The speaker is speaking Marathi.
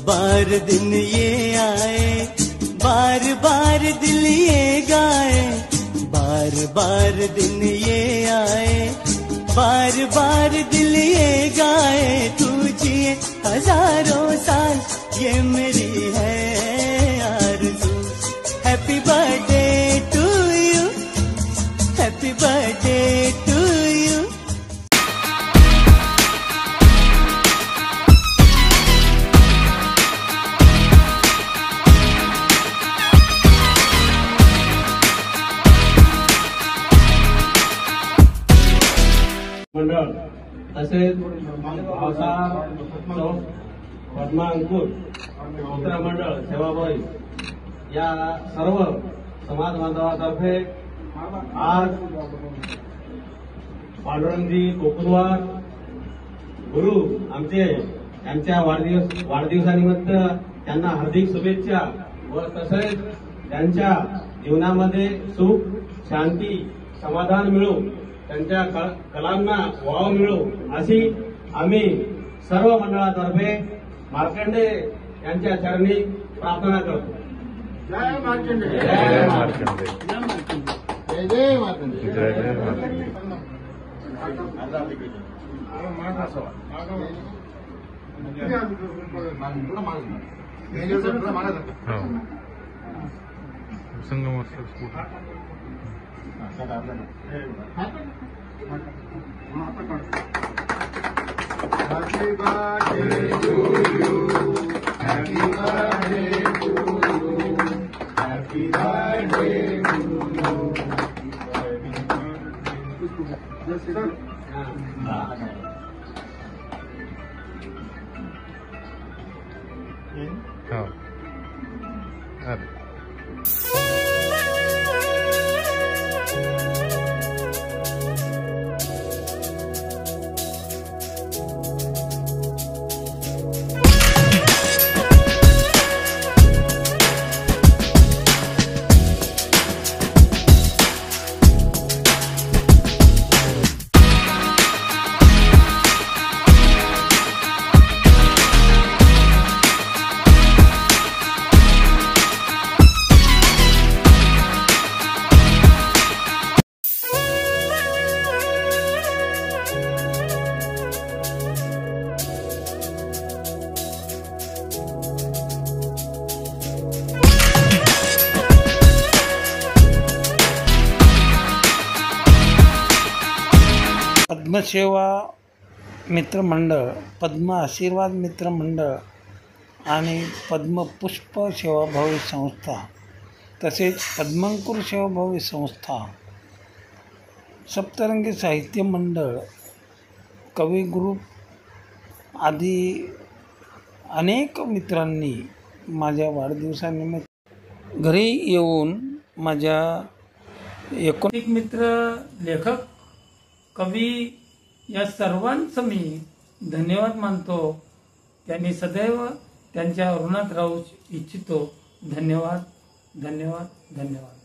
बार दिन ये आए, बार बार दिल ये गाए, बार बार दिन ये आए, बार बार दिल ये गाए। तू जिए हजारों साल ये मेरी है आरज़ू। Happy birthday to you, happy birthday to you. मंडळ तसेच भावसार चौक पद्मा अंकुर मित्र मंडळ सेवाभावी या सर्व समाज बांधवातर्फे आज पांडुरंगजी कोकुरवार गुरु आमचे त्यांच्या वाढदिवसानिमित्त त्यांना हार्दिक शुभेच्छा व तसेच त्यांच्या जीवनामध्ये सुख शांती समाधान मिळो, त्यांच्या कलांना वाव मिळो अशी आम्ही सर्व मंडळातर्फे मार्कंडे यांच्या चरणी प्रार्थना करतो। जय मार्कंडे, जय मार्कंडे, जय जय मार्कंडे, जय जय Markande. Happy birthday to you, happy birthday to you, happy birthday to you, पद्मसेवा मित्रमंडळ, पद्म आशीर्वाद मित्रमंडळ आणि पद्मपुष्प सेवाभावी संस्था तसेच पद्मांकुर सेवाभावी संस्था, सप्तरंगी साहित्य मंडळ, कवी ग्रुप आदी अनेक मित्रांनी माझ्या वाढदिवसानिमित्त घरी येऊन माझ्या एक मित्र, लेखक, कवी या सर्वांचं मी धन्यवाद मानतो। त्यांनी सदैव त्यांच्या ऋणात राहू इच्छितो। धन्यवाद, धन्यवाद, धन्यवाद।